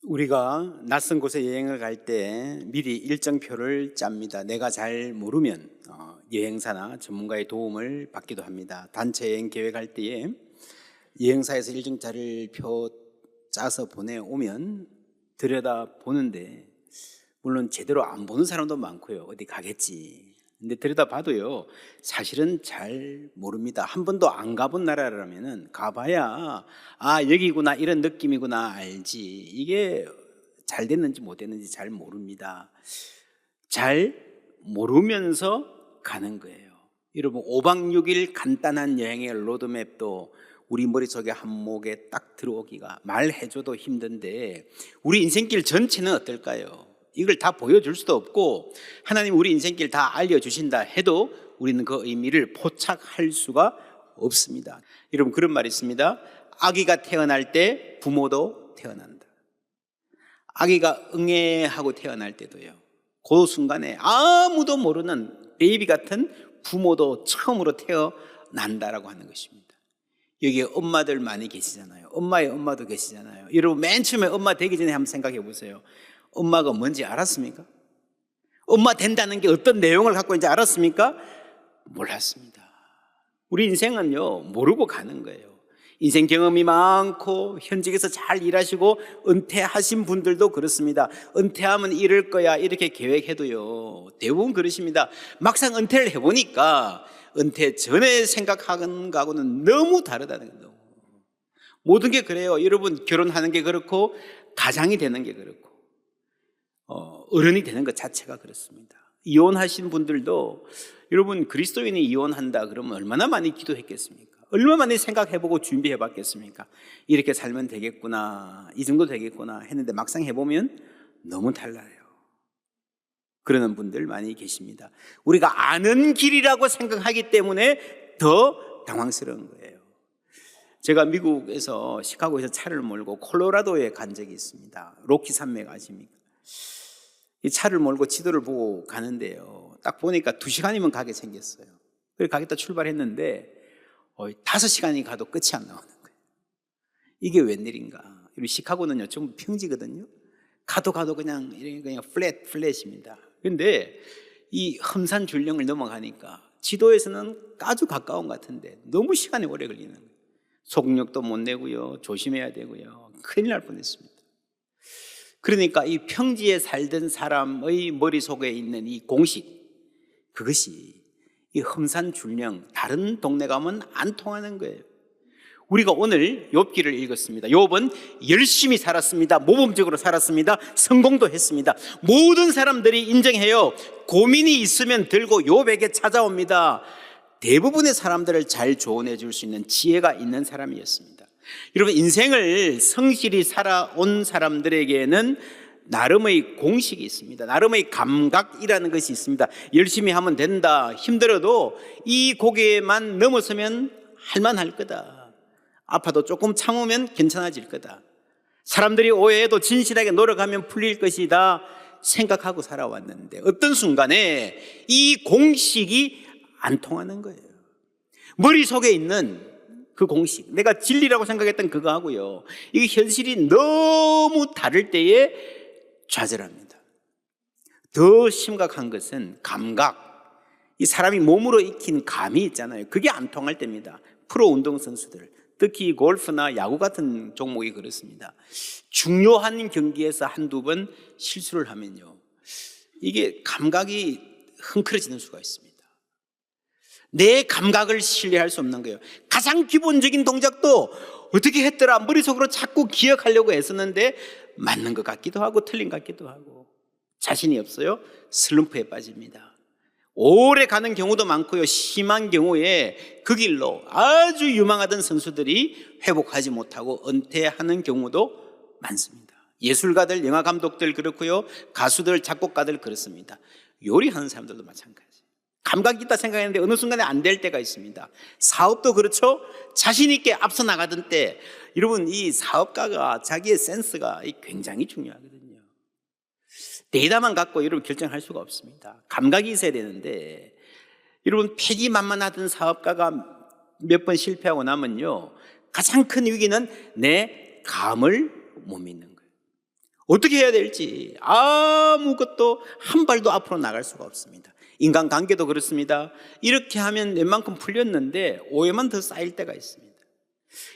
우리가 낯선 곳에 여행을 갈 때 미리 일정표를 짭니다. 내가 잘 모르면 여행사나 전문가의 도움을 받기도 합니다. 단체 여행 계획할 때에 여행사에서 일정자를 표 짜서 보내오면 들여다 보는데, 물론 제대로 안 보는 사람도 많고요. 어디 가겠지. 근데 들여다 봐도요, 사실은 잘 모릅니다. 한 번도 안 가본 나라라면은 가봐야 여기구나, 이런 느낌이구나 알지. 이게 잘 됐는지 못 됐는지 잘 모릅니다. 잘 모르면서 가는 거예요. 여러분, 5박 6일 간단한 여행의 로드맵도 우리 머릿속에 한몫에 딱 들어오기가 말해줘도 힘든데, 우리 인생길 전체는 어떨까요? 이걸 다 보여줄 수도 없고, 하나님 우리 인생길 다 알려주신다 해도 우리는 그 의미를 포착할 수가 없습니다. 여러분, 그런 말이 있습니다. 아기가 태어날 때 부모도 태어난다. 아기가 응애하고 태어날 때도요, 그 순간에 아무도 모르는 베이비 같은 부모도 처음으로 태어난다라고 하는 것입니다. 여기에 엄마들 많이 계시잖아요. 엄마의 엄마도 계시잖아요. 여러분, 맨 처음에 엄마 되기 전에 한번 생각해 보세요. 엄마가 뭔지 알았습니까? 엄마 된다는 게 어떤 내용을 갖고 있는지 알았습니까? 몰랐습니다. 우리 인생은요, 모르고 가는 거예요. 인생 경험이 많고 현직에서 잘 일하시고 은퇴하신 분들도 그렇습니다. 은퇴하면 이럴 거야 이렇게 계획해도요, 대부분 그러십니다. 막상 은퇴를 해보니까 은퇴 전에 생각하는 거하고는 너무 다르다는 거예요. 모든 게 그래요. 여러분, 결혼하는 게 그렇고 가장이 되는 게 그렇고 어른이 되는 것 자체가 그렇습니다. 이혼하신 분들도, 여러분, 그리스도인이 이혼한다 그러면 얼마나 많이 기도했겠습니까? 얼마나 많이 생각해보고 준비해봤겠습니까? 이렇게 살면 되겠구나, 이 정도 되겠구나 했는데 막상 해보면 너무 달라요. 그러는 분들 많이 계십니다. 우리가 아는 길이라고 생각하기 때문에 더 당황스러운 거예요. 제가 미국에서 시카고에서 차를 몰고 콜로라도에 간 적이 있습니다. 로키 산맥 아십니까? 이 차를 몰고 지도를 보고 가는데요, 딱 보니까 2시간이면 가게 생겼어요. 그래서 가겠다 출발했는데 5시간이 가도 끝이 안 나오는 거예요. 이게 웬일인가? 우리 시카고는요, 전부 평지거든요. 가도 그냥 플랫입니다. 그런데 이 험산 줄령을 넘어가니까 지도에서는 아주 가까운 것 같은데 너무 시간이 오래 걸리는 거예요. 속력도 못 내고요, 조심해야 되고요, 큰일 날 뻔했습니다. 그러니까 이 평지에 살던 사람의 머릿속에 있는 이 공식, 그것이 이 험산줄령, 다른 동네 가면 안 통하는 거예요. 우리가 오늘 욥기를 읽었습니다. 욥은 열심히 살았습니다. 모범적으로 살았습니다. 성공도 했습니다. 모든 사람들이 인정해요. 고민이 있으면 들고 욥에게 찾아옵니다. 대부분의 사람들을 잘 조언해 줄 수 있는 지혜가 있는 사람이었습니다. 여러분, 인생을 성실히 살아온 사람들에게는 나름의 공식이 있습니다. 나름의 감각이라는 것이 있습니다. 열심히 하면 된다. 힘들어도 이 고개만 넘어서면 할만할 거다. 아파도 조금 참으면 괜찮아질 거다. 사람들이 오해해도 진실하게 노력하면 풀릴 것이다 생각하고 살아왔는데, 어떤 순간에 이 공식이 안 통하는 거예요. 머릿속에 있는 그 공식, 내가 진리라고 생각했던 그거 하고요, 이게 현실이 너무 다를 때에 좌절합니다. 더 심각한 것은 감각, 이 사람이 몸으로 익힌 감이 있잖아요. 그게 안 통할 때입니다. 프로 운동선수들, 특히 골프나 야구 같은 종목이 그렇습니다. 중요한 경기에서 한두 번 실수를 하면요, 이게 감각이 흥크러지는 수가 있습니다. 내 감각을 신뢰할 수 없는 거예요. 가장 기본적인 동작도 어떻게 했더라 머릿속으로 자꾸 기억하려고 애쓰는데 맞는 것 같기도 하고 틀린 것 같기도 하고, 자신이 없어요. 슬럼프에 빠집니다. 오래 가는 경우도 많고요, 심한 경우에 그 길로 아주 유망하던 선수들이 회복하지 못하고 은퇴하는 경우도 많습니다. 예술가들, 영화감독들 그렇고요, 가수들, 작곡가들 그렇습니다. 요리하는 사람들도 마찬가지. 감각이 있다 생각했는데 어느 순간에 안 될 때가 있습니다. 사업도 그렇죠. 자신 있게 앞서 나가던 때, 여러분, 이 사업가가 자기의 센스가 굉장히 중요하거든요. 데이터만 갖고 여러분 결정할 수가 없습니다. 감각이 있어야 되는데, 여러분, 패기만만하던 사업가가 몇 번 실패하고 나면요, 가장 큰 위기는 내 감을 못 믿는 거예요. 어떻게 해야 될지 아무것도 한 발도 앞으로 나갈 수가 없습니다. 인간관계도 그렇습니다. 이렇게 하면 웬만큼 풀렸는데 오해만 더 쌓일 때가 있습니다.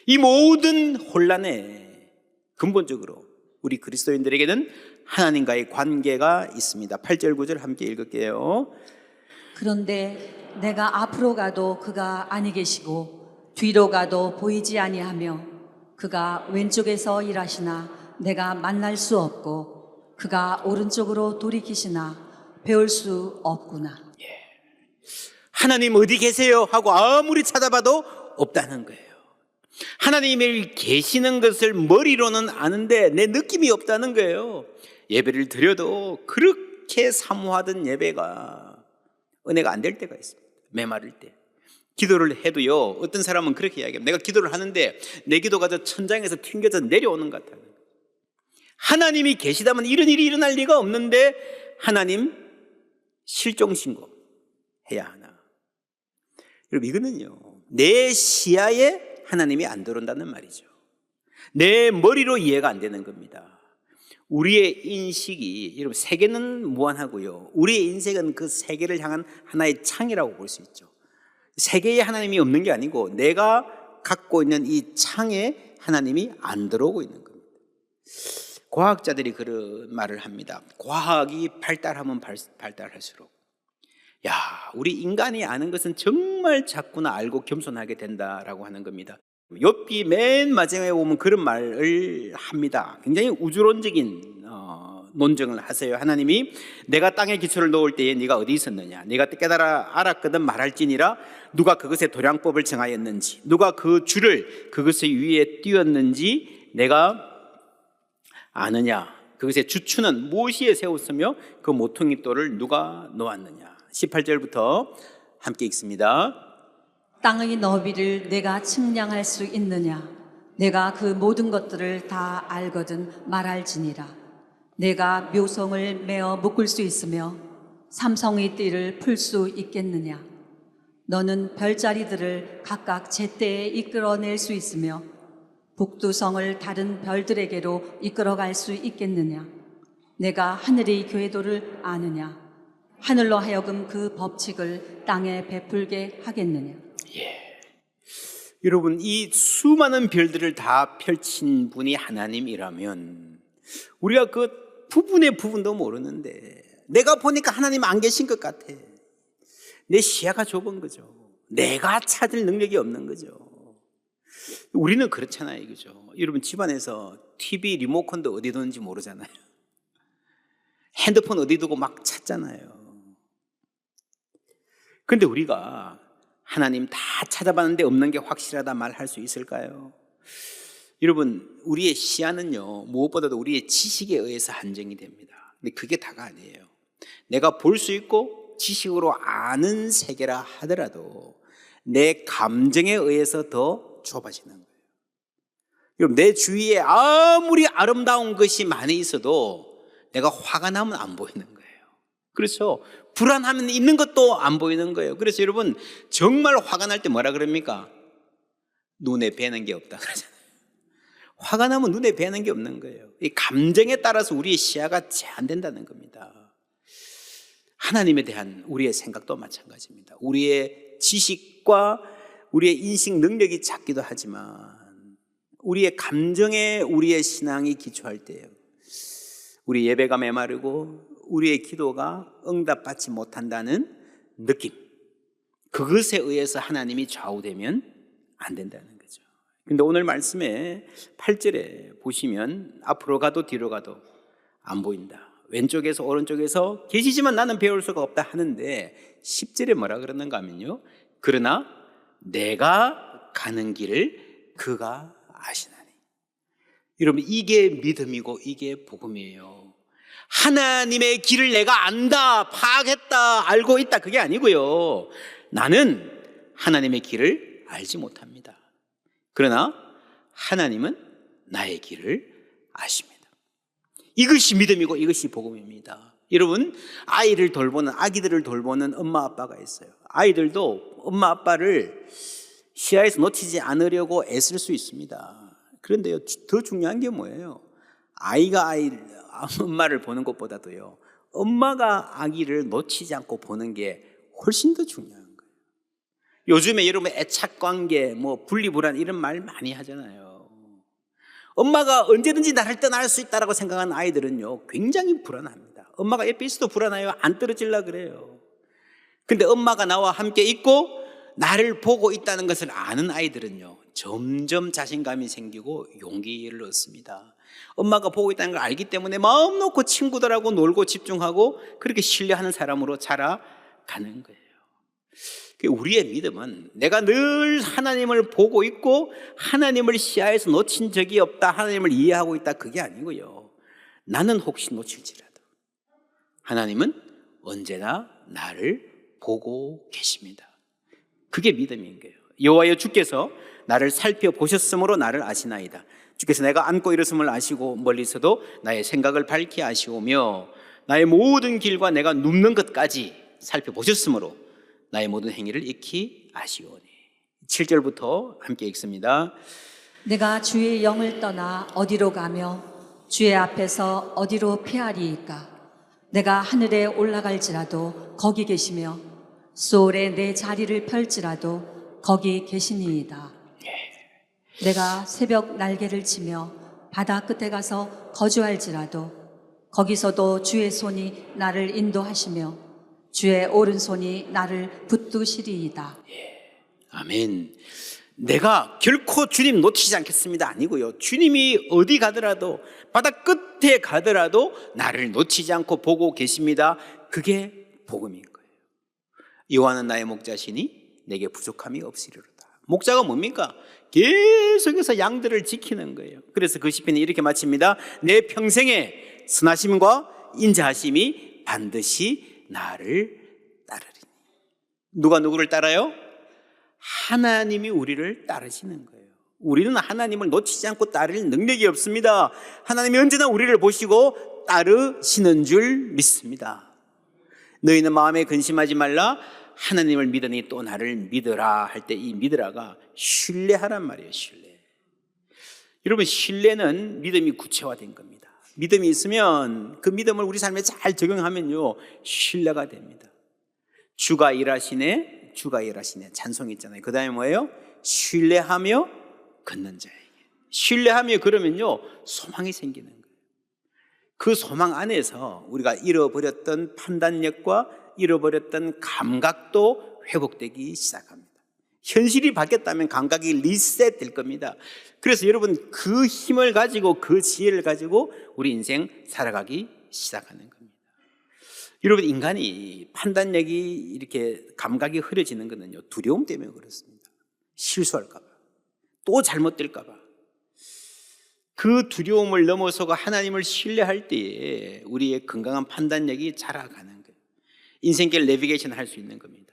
이 모든 혼란에 근본적으로 우리 그리스도인들에게는 하나님과의 관계가 있습니다. 8절 9절 함께 읽을게요. 그런데 내가 앞으로 가도 그가 아니 계시고 뒤로 가도 보이지 아니하며 그가 왼쪽에서 일하시나 내가 만날 수 없고 그가 오른쪽으로 돌이키시나 배울 수 없구나. 하나님 어디 계세요? 하고 아무리 찾아봐도 없다는 거예요. 하나님이 계시는 것을 머리로는 아는데 내 느낌이 없다는 거예요. 예배를 드려도 그렇게 사모하던 예배가 은혜가 안 될 때가 있습니다. 메마를 때. 기도를 해도요, 어떤 사람은 그렇게 이야기합니다. 내가 기도를 하는데 내 기도가 저 천장에서 튕겨져 내려오는 것 같아요. 하나님이 계시다면 이런 일이 일어날 리가 없는데 하나님 실종신고 해야 하나? 여러분, 이거는요, 내 시야에 하나님이 안 들어온다는 말이죠. 내 머리로 이해가 안 되는 겁니다. 우리의 인식이, 여러분, 세계는 무한하고요, 우리의 인생은 그 세계를 향한 하나의 창이라고 볼 수 있죠. 세계에 하나님이 없는 게 아니고 내가 갖고 있는 이 창에 하나님이 안 들어오고 있는 겁니다. 과학자들이 그런 말을 합니다. 과학이 발달하면 발달할수록 우리 인간이 아는 것은 정말 작구나 알고 겸손하게 된다라고 하는 겁니다. 욥기 맨 마지막에 보면 그런 말을 합니다. 굉장히 우주론적인 논증을 하세요. 하나님이 내가 땅에 기초를 놓을 때에 네가 어디 있었느냐, 네가 깨달아 알았거든 말할지니라. 누가 그것의 도량법을 정하였는지, 누가 그 줄을 그것의 위에 띄웠는지 내가 아느냐. 그것의 주추는 무엇이에 세웠으며 그 모퉁이 돌을 누가 놓았느냐. 18절부터 함께 읽습니다. 땅의 너비를 내가 측량할 수 있느냐? 내가 그 모든 것들을 다 알거든 말할지니라. 내가 묘성을 메어 묶을 수 있으며 삼성의 띠를 풀 수 있겠느냐? 너는 별자리들을 각각 제때에 이끌어낼 수 있으며 북두성을 다른 별들에게로 이끌어갈 수 있겠느냐? 내가 하늘의 궤도를 아느냐? 하늘로 하여금 그 법칙을 땅에 베풀게 하겠느냐? 여러분, 이 수많은 별들을 다 펼친 분이 하나님이라면 우리가 그 부분의 부분도 모르는데 내가 보니까 하나님 안 계신 것 같아. 내 시야가 좁은 거죠. 내가 찾을 능력이 없는 거죠. 우리는 그렇잖아요, 그죠? 여러분, 집안에서 TV 리모컨도 어디 두는지 모르잖아요. 핸드폰 어디 두고 막 찾잖아요. 그런데 우리가 하나님 다 찾아봤는데 없는 게 확실하다 말할 수 있을까요? 여러분, 우리의 시야는요, 무엇보다도 우리의 지식에 의해서 한정이 됩니다. 근데 그게 다가 아니에요. 내가 볼 수 있고 지식으로 아는 세계라 하더라도 내 감정에 의해서 더 좁아지는 거예요. 여러분, 내 주위에 아무리 아름다운 것이 많이 있어도 내가 화가 나면 안 보이는 거예요. 그렇죠? 불안하면 있는 것도 안 보이는 거예요. 그래서 여러분, 정말 화가 날 때 뭐라 그럽니까? 눈에 뵈는 게 없다 그러잖아요. 화가 나면 눈에 뵈는 게 없는 거예요. 이 감정에 따라서 우리의 시야가 제한된다는 겁니다. 하나님에 대한 우리의 생각도 마찬가지입니다. 우리의 지식과 우리의 인식 능력이 작기도 하지만 우리의 감정에 우리의 신앙이 기초할 때예요. 우리 예배가 메마르고 우리의 기도가 응답받지 못한다는 느낌, 그것에 의해서 하나님이 좌우되면 안 된다는 거죠. 근데 오늘 말씀에 8절에 보시면 앞으로 가도 뒤로 가도 안 보인다, 왼쪽에서 오른쪽에서 계시지만 나는 배울 수가 없다 하는데 10절에 뭐라 그러는가 하면요, 그러나 내가 가는 길을 그가 아시나니. 여러분, 이게 믿음이고 이게 복음이에요. 하나님의 길을 내가 안다, 파악했다, 알고 있다, 그게 아니고요, 나는 하나님의 길을 알지 못합니다. 그러나 하나님은 나의 길을 아십니다. 이것이 믿음이고 이것이 복음입니다. 여러분, 아이를 돌보는, 아기들을 돌보는 엄마 아빠가 있어요. 아이들도 엄마 아빠를 시야에서 놓치지 않으려고 애쓸 수 있습니다. 그런데요, 더 중요한 게 뭐예요? 아이가 엄마를 보는 것보다도요, 엄마가 아기를 놓치지 않고 보는 게 훨씬 더 중요한 거예요. 요즘에 여러분 애착관계, 분리불안 이런 말 많이 하잖아요. 엄마가 언제든지 나를 떠날 수 있다고 생각하는 아이들은요, 굉장히 불안합니다. 엄마가 옆에 있어도 불안해요. 안 떨어질라 그래요. 근데 엄마가 나와 함께 있고 나를 보고 있다는 것을 아는 아이들은요, 점점 자신감이 생기고 용기를 얻습니다. 엄마가 보고 있다는 걸 알기 때문에 마음 놓고 친구들하고 놀고 집중하고 그렇게 신뢰하는 사람으로 자라가는 거예요. 우리의 믿음은 내가 늘 하나님을 보고 있고 하나님을 시야에서 놓친 적이 없다, 하나님을 이해하고 있다, 그게 아니고요, 나는 혹시 놓칠지라도 하나님은 언제나 나를 보고 계십니다. 그게 믿음인 거예요. 여호와여 주께서 나를 살펴보셨으므로 나를 아시나이다. 주께서 내가 앉고 일어섬을 아시고 멀리서도 나의 생각을 밝히 아시오며 나의 모든 길과 내가 눕는 것까지 살펴보셨으므로 나의 모든 행위를 익히 아시오니. 7절부터 함께 읽습니다. 내가 주의 영을 떠나 어디로 가며 주의 앞에서 어디로 피하리이까? 내가 하늘에 올라갈지라도 거기 계시며 소홀에 내 자리를 펼지라도 거기 계시니이다. 내가 새벽 날개를 치며 바다 끝에 가서 거주할지라도 거기서도 주의 손이 나를 인도하시며 주의 오른손이 나를 붙드시리이다. 아멘. 내가 결코 주님 놓치지 않겠습니다 아니고요, 주님이 어디 가더라도 바다 끝에 가더라도 나를 놓치지 않고 보고 계십니다. 그게 복음인 거예요. 여호와는 나의 목자시니 내게 부족함이 없으리로다. 목자가 뭡니까? 계속해서 양들을 지키는 거예요. 그래서 그 시편이 이렇게 마칩니다. 내 평생에 선하심과 인자하심이 반드시 나를 따르리니. 누가 누구를 따라요? 하나님이 우리를 따르시는 거예요. 우리는 하나님을 놓치지 않고 따를 능력이 없습니다. 하나님이 언제나 우리를 보시고 따르시는 줄 믿습니다. 너희는 마음에 근심하지 말라. 하나님을 믿으니 또 나를 믿으라 할 때 이 믿으라가 신뢰하란 말이에요. 신뢰. 여러분, 신뢰는 믿음이 구체화된 겁니다. 믿음이 있으면 그 믿음을 우리 삶에 잘 적용하면요, 신뢰가 됩니다. 주가 일하시네, 주가 일하시네, 찬송 있잖아요. 그 다음에 뭐예요? 신뢰하며 걷는 자에게. 신뢰하며 그러면요, 소망이 생기는 거예요. 그 소망 안에서 우리가 잃어버렸던 판단력과 잃어버렸던 감각도 회복되기 시작합니다. 현실이 바뀌었다면 감각이 리셋될 겁니다. 그래서 여러분, 그 힘을 가지고 그 지혜를 가지고 우리 인생 살아가기 시작하는 겁니다. 여러분, 인간이 판단력이 이렇게 감각이 흐려지는 것은요, 두려움 때문에 그렇습니다. 실수할까 봐, 또 잘못될까 봐. 그 두려움을 넘어서고 하나님을 신뢰할 때에 우리의 건강한 판단력이 자라가는 거예요. 인생길 내비게이션 할 수 있는 겁니다.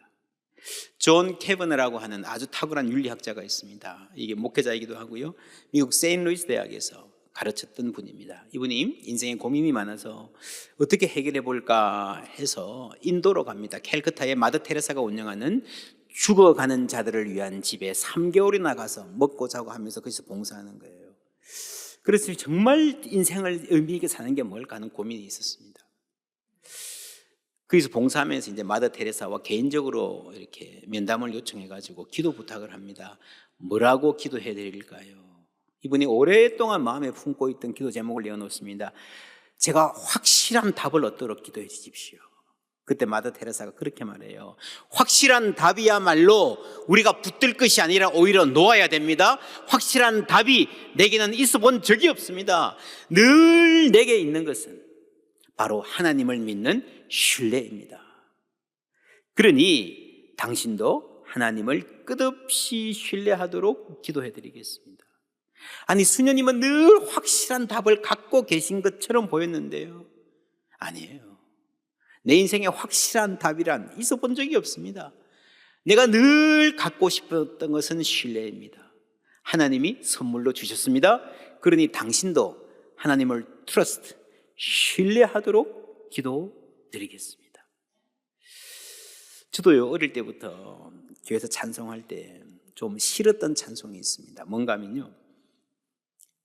존 캐버너라고 하는 아주 탁월한 윤리학자가 있습니다. 이게 목회자이기도 하고요, 미국 세인트루이스 대학에서 가르쳤던 분입니다. 이분이 인생에 고민이 많아서 어떻게 해결해 볼까 해서 인도로 갑니다. 캘커타에 마더 테레사가 운영하는 죽어가는 자들을 위한 집에 3개월이나 가서 먹고 자고 하면서 거기서 봉사하는 거예요. 그래서 정말 인생을 의미 있게 사는 게 뭘까 하는 고민이 있었습니다. 거기서 봉사하면서 이제 마더 테레사와 개인적으로 이렇게 면담을 요청해가지고 기도 부탁을 합니다. 뭐라고 기도해 드릴까요? 이분이 오랫동안 마음에 품고 있던 기도 제목을 내어놓습니다. 제가 확실한 답을 얻도록 기도해 주십시오. 그때 마더 테레사가 그렇게 말해요. 확실한 답이야말로 우리가 붙들 것이 아니라 오히려 놓아야 됩니다. 확실한 답이 내게는 있어 본 적이 없습니다. 늘 내게 있는 것은 바로 하나님을 믿는 신뢰입니다. 그러니 당신도 하나님을 끝없이 신뢰하도록 기도해 드리겠습니다. 아니, 수녀님은 늘 확실한 답을 갖고 계신 것처럼 보였는데요, 아니에요. 내 인생에 확실한 답이란 있어 본 적이 없습니다. 내가 늘 갖고 싶었던 것은 신뢰입니다. 하나님이 선물로 주셨습니다. 그러니 당신도 하나님을 트러스트, 신뢰하도록 기도드리겠습니다. 저도요, 어릴 때부터 교회에서 찬송할 때 좀 싫었던 찬송이 있습니다. 뭔가 하면요,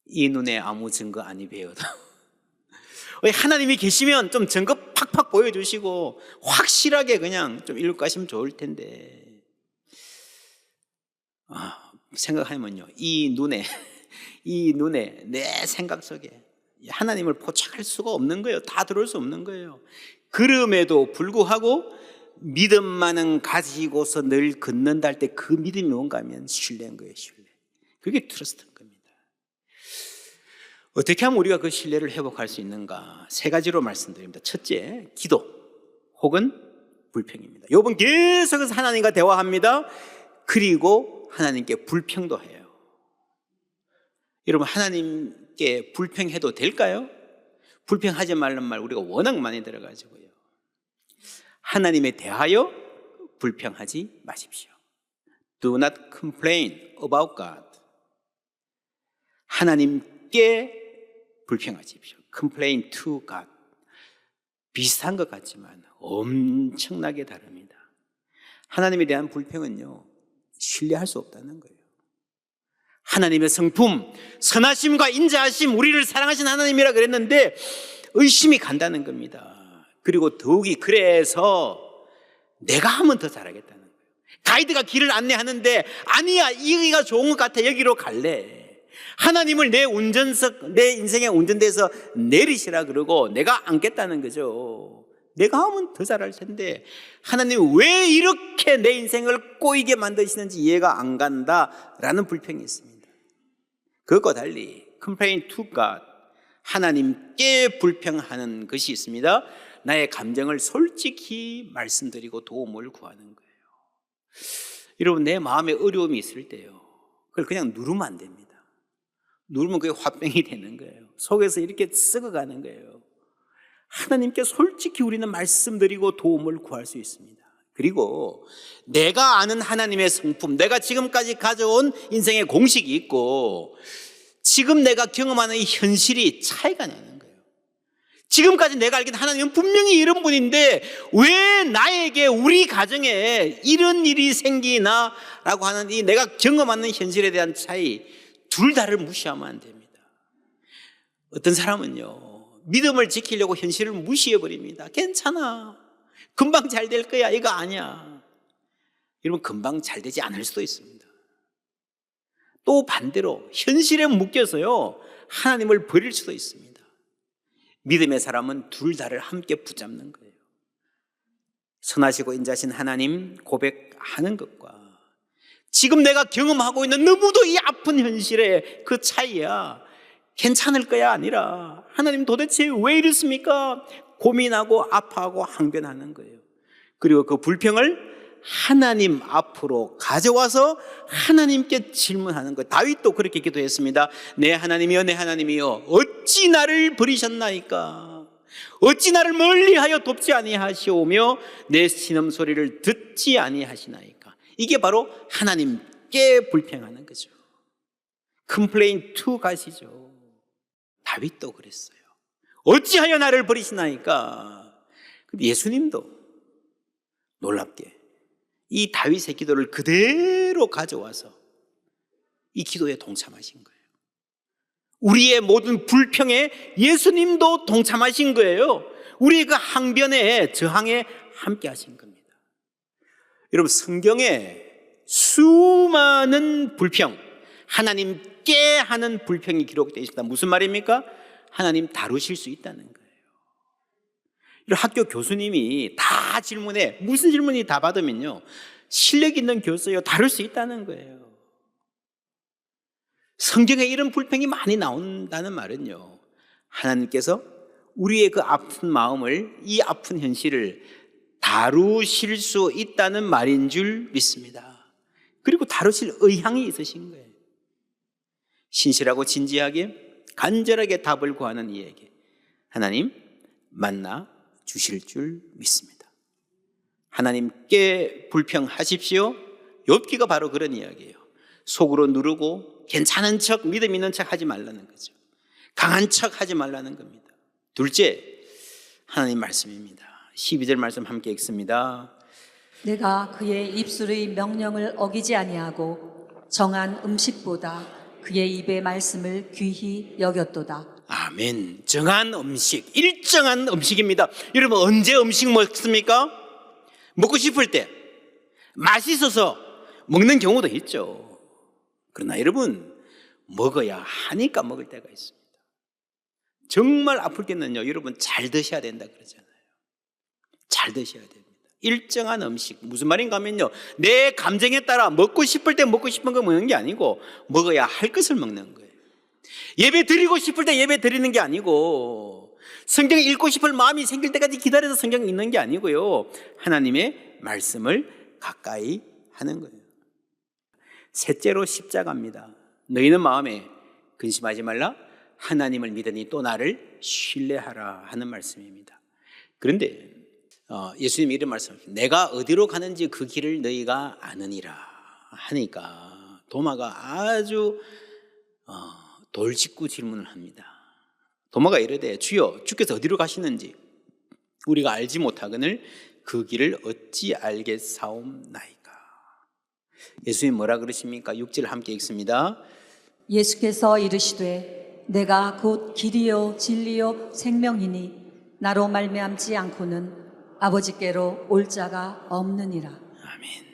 이 눈에 아무 증거 아니 배워도 왜 하나님이 계시면 좀 증거 팍팍 보여주시고 확실하게 그냥 좀 이끌고 가시면 좋을 텐데, 생각하면요, 이 눈에 내 생각 속에 하나님을 포착할 수가 없는 거예요. 다 들어올 수 없는 거예요. 그럼에도 불구하고 믿음만은 가지고서 늘 걷는다 할 때 그 믿음이 뭔가 하면 신뢰인 거예요. 신뢰. 그게 트러스트인 겁니다. 어떻게 하면 우리가 그 신뢰를 회복할 수 있는가? 세 가지로 말씀드립니다. 첫째, 기도 혹은 불평입니다. 욥은 계속해서 하나님과 대화합니다. 그리고 하나님께 불평도 해요. 여러분, 하나님께 불평해도 될까요? 불평하지 말란 말 우리가 워낙 많이 들어가지고요. 하나님에 대하여 불평하지 마십시오. Do not complain about God. 하나님께 불평하십시오. Complain to God. 비슷한 것 같지만 엄청나게 다릅니다. 하나님에 대한 불평은요, 신뢰할 수 없다는 거예요. 하나님의 성품, 선하심과 인자하심, 우리를 사랑하신 하나님이라 그랬는데 의심이 간다는 겁니다. 그리고 더욱이 그래서 내가 하면 더 잘하겠다는 거예요. 가이드가 길을 안내하는데 아니야, 여기가 좋은 것 같아, 여기로 갈래. 하나님을 내 인생의 운전대에서 내리시라 그러고 내가 앉겠다는 거죠. 내가 하면 더 잘할 텐데 하나님 왜 이렇게 내 인생을 꼬이게 만드시는지 이해가 안 간다라는 불평이 있습니다. 그것과 달리 complain to God, 하나님께 불평하는 것이 있습니다. 나의 감정을 솔직히 말씀드리고 도움을 구하는 거예요. 여러분, 내 마음에 어려움이 있을 때요, 그걸 그냥 누르면 안 됩니다. 누르면 그게 화병이 되는 거예요. 속에서 이렇게 썩어가는 거예요. 하나님께 솔직히 우리는 말씀드리고 도움을 구할 수 있습니다. 그리고 내가 아는 하나님의 성품, 내가 지금까지 가져온 인생의 공식이 있고 지금 내가 경험하는 이 현실이 차이가 나는 거예요. 지금까지 내가 알기는 하나님은 분명히 이런 분인데 왜 나에게, 우리 가정에 이런 일이 생기나 라고 하는 이 내가 경험하는 현실에 대한 차이, 둘 다를 무시하면 안 됩니다. 어떤 사람은요, 믿음을 지키려고 현실을 무시해버립니다. 괜찮아, 금방 잘 될 거야, 이거 아니야. 여러분, 금방 잘 되지 않을 수도 있습니다. 또 반대로 현실에 묶여서요, 하나님을 버릴 수도 있습니다. 믿음의 사람은 둘 다를 함께 붙잡는 거예요. 선하시고 인자신 하나님 고백하는 것과 지금 내가 경험하고 있는 너무도 이 아픈 현실의 그 차이야. 괜찮을 거야 아니라 하나님 도대체 왜 이렇습니까? 고민하고 아파하고 항변하는 거예요. 그리고 그 불평을 하나님 앞으로 가져와서 하나님께 질문하는 거예요. 다윗도 그렇게 기도했습니다. 내 하나님이여, 내 하나님이여, 어찌 나를 버리셨나이까? 어찌 나를 멀리하여 돕지 아니하시오며 내 신음소리를 듣지 아니하시나이까? 이게 바로 하나님께 불평하는 거죠. Complain to God이죠. 다윗도 그랬어요. 어찌하여 나를 버리시나이까? 근데 예수님도 놀랍게 이 다윗의 기도를 그대로 가져와서 이 기도에 동참하신 거예요. 우리의 모든 불평에 예수님도 동참하신 거예요. 우리의 그 항변에, 저항에 함께 하신 겁니다. 여러분, 성경에 수많은 불평, 하나님께 하는 불평이 기록되어 있습니다. 무슨 말입니까? 하나님 다루실 수 있다는 거예요. 학교 교수님이 다 질문에, 무슨 질문이 다 받으면요, 실력 있는 교수예요, 다룰 수 있다는 거예요. 성경에 이런 불평이 많이 나온다는 말은요, 하나님께서 우리의 그 아픈 마음을, 이 아픈 현실을 다루실 수 있다는 말인 줄 믿습니다. 그리고 다루실 의향이 있으신 거예요. 신실하고 진지하게 간절하게 답을 구하는 이에게 하나님 만나 주실 줄 믿습니다. 하나님께 불평하십시오. 욥기가 바로 그런 이야기예요. 속으로 누르고 괜찮은 척, 믿음 있는 척 하지 말라는 거죠. 강한 척 하지 말라는 겁니다. 둘째, 하나님 말씀입니다. 12절 말씀 함께 읽습니다. 내가 그의 입술의 명령을 어기지 아니하고 정한 음식보다 그의 입의 말씀을 귀히 여겼도다. 아멘. 정한 음식, 일정한 음식입니다. 여러분 언제 음식 먹습니까? 먹고 싶을 때, 맛있어서 먹는 경우도 있죠. 그러나 여러분 먹어야 하니까 먹을 때가 있습니다. 정말 아플 때는요, 여러분 잘 드셔야 된다 그러잖아요. 잘 드셔야 됩니다. 일정한 음식, 무슨 말인가 하면요, 내 감정에 따라 먹고 싶을 때 먹고 싶은 거 먹는 게 아니고 먹어야 할 것을 먹는 거예요. 예배 드리고 싶을 때 예배 드리는 게 아니고, 성경 읽고 싶을 마음이 생길 때까지 기다려서 성경 읽는 게 아니고요, 하나님의 말씀을 가까이 하는 거예요. 셋째로 십자가입니다. 너희는 마음에 근심하지 말라, 하나님을 믿으니 또 나를 신뢰하라 하는 말씀입니다. 그런데 예수님이 이런 말씀하십니다. 내가 어디로 가는지 그 길을 너희가 아느니라 하니까 도마가 아주 돌직구 질문을 합니다. 도마가 이르되 주여 주께서 어디로 가시는지 우리가 알지 못하거늘 그 길을 어찌 알겠사옵나이까. 예수님 뭐라 그러십니까? 6절 함께 읽습니다. 예수께서 이르시되 내가 곧 길이요 진리요 생명이니 나로 말미암지 않고는 아버지께로 올 자가 없느니라. 아멘.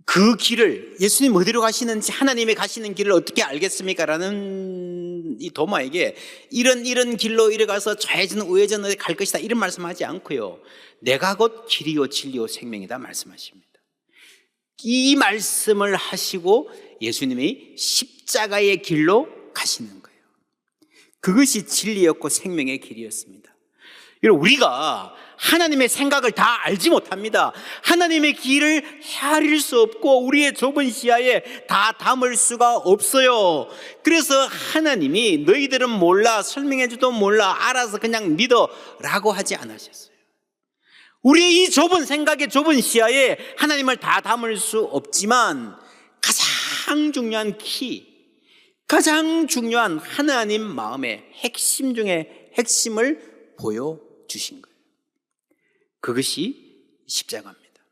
그 길을, 예수님 어디로 가시는지, 하나님의 가시는 길을 어떻게 알겠습니까? 라는 이 도마에게 이런 길로 이래가서 좌회전 우회전으로 갈 것이다 이런 말씀하지 않고요, 내가 곧 길이요 진리요 생명이다 말씀하십니다. 이 말씀을 하시고 예수님이 십자가의 길로 가시는 거예요. 그것이 진리였고 생명의 길이었습니다. 여러분, 우리가 하나님의 생각을 다 알지 못합니다. 하나님의 길을 헤아릴 수 없고 우리의 좁은 시야에 다 담을 수가 없어요. 그래서 하나님이 너희들은 몰라, 설명해줘도 몰라, 알아서 그냥 믿어 라고 하지 않으셨어요. 우리의 이 좁은 생각의 좁은 시야에 하나님을 다 담을 수 없지만 가장 중요한 가장 중요한 하나님 마음의 핵심 중에 핵심을 보여주신 거예요. 그것이 십자가입니다.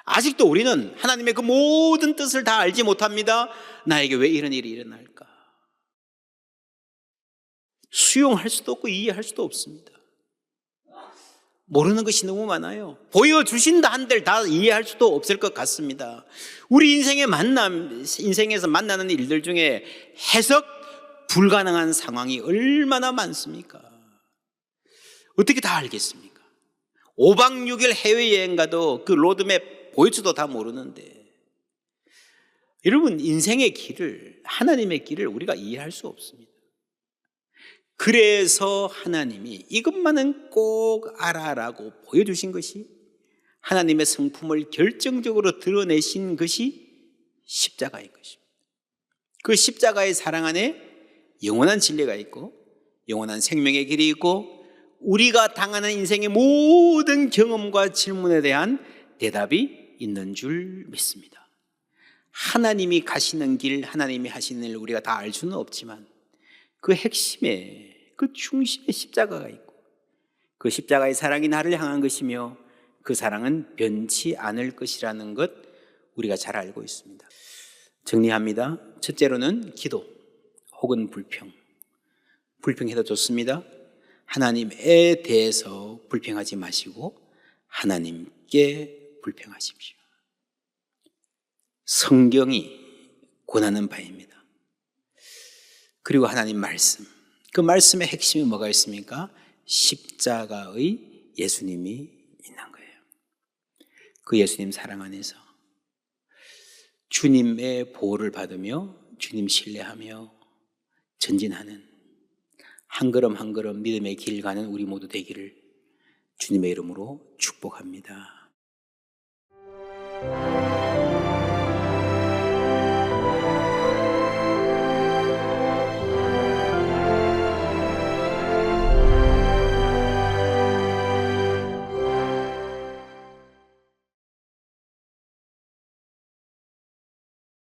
아직도 우리는 하나님의 그 모든 뜻을 다 알지 못합니다. 나에게 왜 이런 일이 일어날까? 수용할 수도 없고 이해할 수도 없습니다. 모르는 것이 너무 많아요. 보여주신다 한들 다 이해할 수도 없을 것 같습니다. 우리 인생에서 만나는 일들 중에 해석 불가능한 상황이 얼마나 많습니까? 어떻게 다 알겠습니까? 5박 6일 해외여행 가도 그 로드맵 보여줘도 다 모르는데, 여러분 인생의 길을, 하나님의 길을 우리가 이해할 수 없습니다. 그래서 하나님이 이것만은 꼭 알아라고 보여주신 것이, 하나님의 성품을 결정적으로 드러내신 것이 십자가인 것입니다. 그 십자가의 사랑 안에 영원한 진리가 있고 영원한 생명의 길이 있고 우리가 당하는 인생의 모든 경험과 질문에 대한 대답이 있는 줄 믿습니다. 하나님이 가시는 길, 하나님이 하시는 일 우리가 다 알 수는 없지만 그 핵심에, 그 중심에 십자가가 있고 그 십자가의 사랑이 나를 향한 것이며 그 사랑은 변치 않을 것이라는 것 우리가 잘 알고 있습니다. 정리합니다. 첫째로는 기도 혹은 불평해도 좋습니다. 하나님에 대해서 불평하지 마시고 하나님께 불평하십시오. 성경이 권하는 바입니다. 그리고 하나님 말씀, 그 말씀의 핵심이 뭐가 있습니까? 십자가의 예수님이 있는 거예요. 그 예수님 사랑 안에서 주님의 보호를 받으며 주님 신뢰하며 전진하는 한 걸음 한 걸음 믿음의 길 가는 우리 모두 되기를 주님의 이름으로 축복합니다.